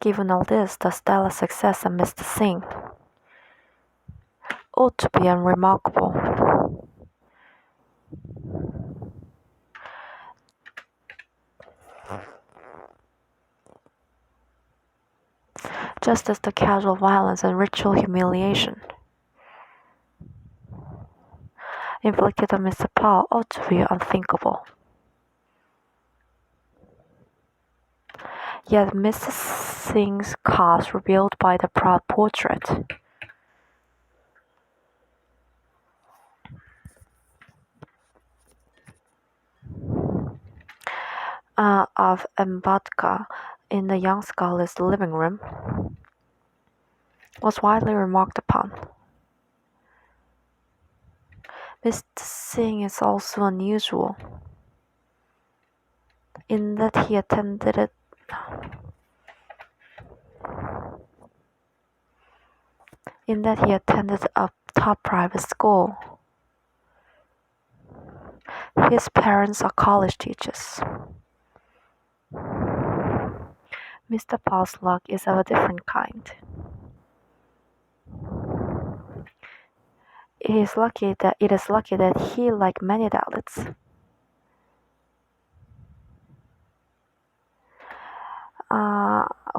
Given all this, the stellar success of Mr. Singh ought to be unremarkable. Just as the casual violence and ritual humiliation inflicted on Mr. Pal ought to be unthinkable. Yet Mr. Singh's cause revealed by the proud portrait of Ambedkar in the young scholar's living room was widely remarked upon. Mr. Singh is also unusual in that he attended a top private school. His parents are college teachers. Mr. Pal's luck is of a different kind. It is lucky that he, like many Dalits,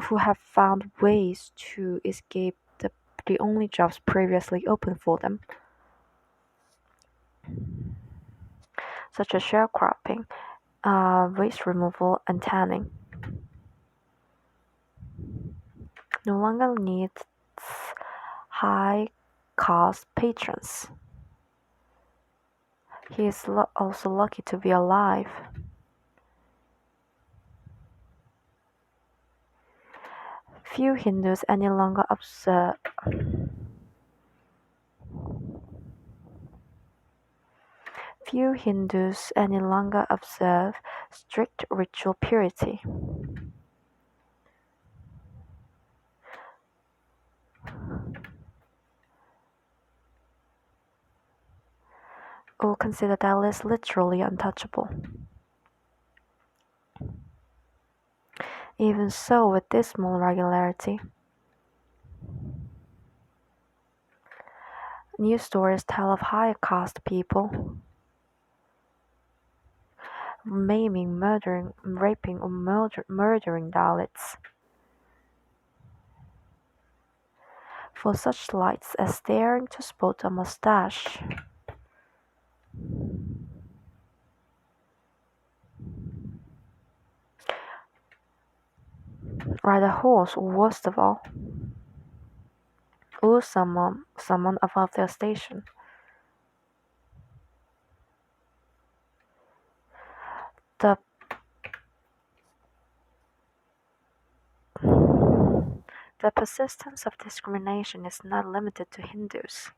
who have found ways to escape the only jobs previously open for them, such as sharecropping, waste removal, and tanning, no longer needs high-cost patrons. He is also lucky to be alive. Few Hindus any longer observe strict ritual purity. Or consider Dalits literally untouchable. Even so, with dismal regularity, news stories tell of higher caste people maiming, murdering, raping, or murdering Dalits for such slights as daring to sport a mustache, ride a horse, or worst of all, or someone above their station. The persistence of discrimination is not limited to Hindus.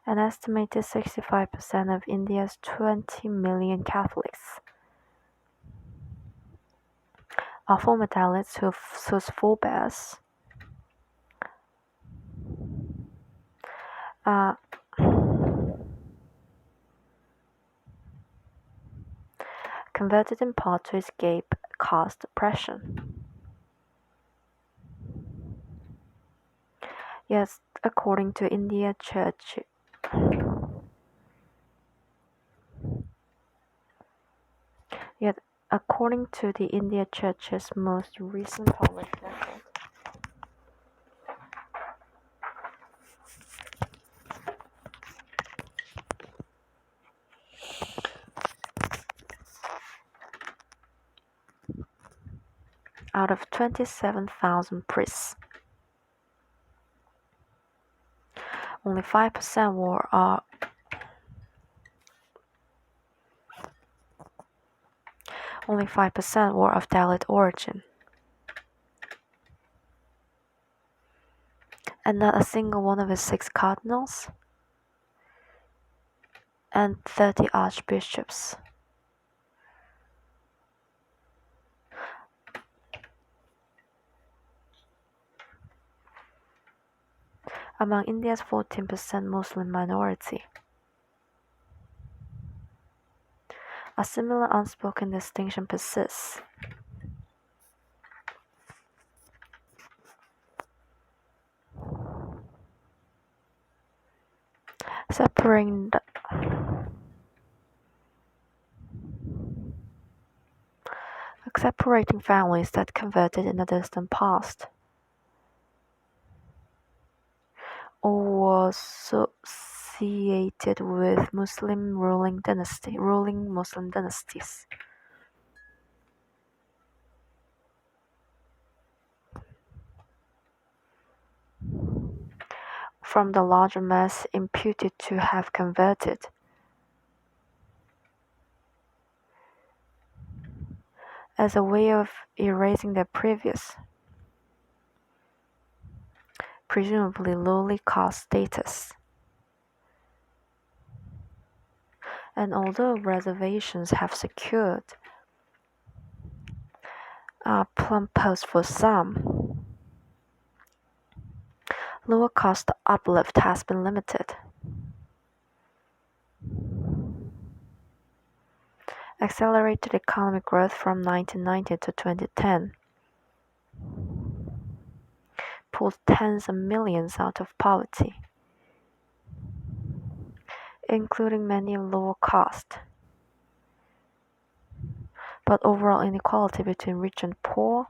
An estimated 65% of India's 20 million Catholics are former Dalits whose forebears converted in part to escape caste oppression. Yes, according to India Church, according to the India Church's most recent published record, out of 27,000 priests, only 5% were of Dalit origin, and not a single one of his 6 cardinals and 30 archbishops. Among India's 14% Muslim minority, a similar unspoken distinction persists. Separating families that converted in the distant past, or were associated with ruling Muslim dynasties. From the larger mass imputed to have converted, as a way of erasing their previous, presumably lowly caste status. And although reservations have secured plum posts for some, lower caste uplift has been limited. Accelerated economic growth from 1990 to 2010 pulled tens of millions out of poverty, including many lower caste. But overall inequality between rich and poor,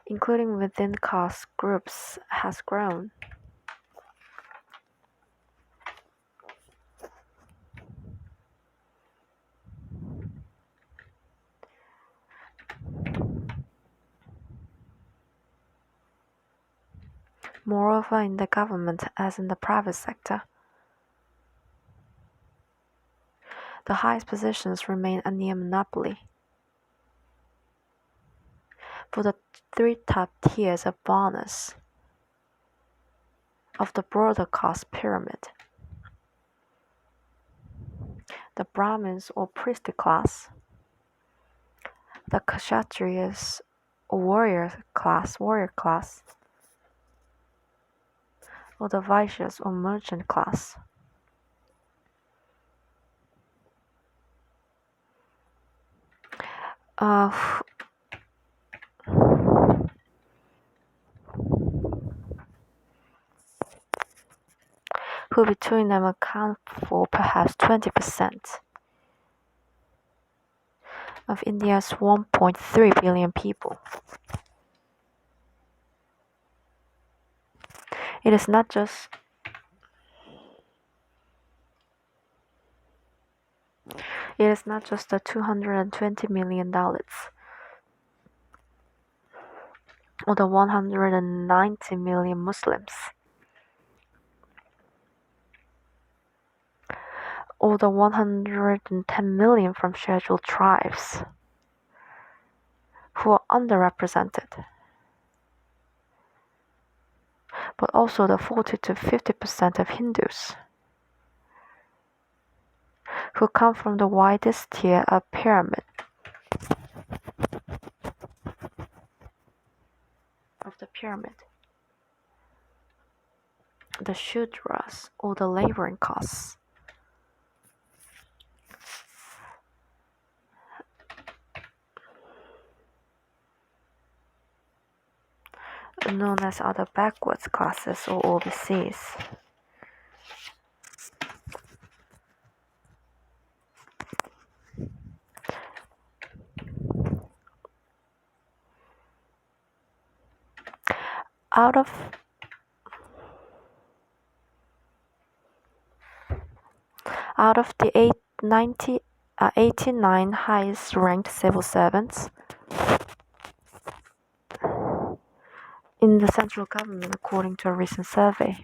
including within caste groups, has grown. Moreover, in the government as in the private sector, the highest positions remain a near monopoly. For the three top tiers of bonus of the broader caste pyramid, the Brahmins or priestly class, the Kshatriyas or warrior class, or the Vaishyas or merchant class. Who between them account for perhaps 20% of India's 1.3 billion people. It is not just the $220 million Dalits or the 190 million Muslims or the 110 million from scheduled tribes who are underrepresented, but also the 40 to 50% of Hindus who come from the widest tier of pyramid the Shudras or the laboring castes. Known as other backwards classes or overseas. Out of the 89 highest ranked civil servants in the central government according to a recent survey,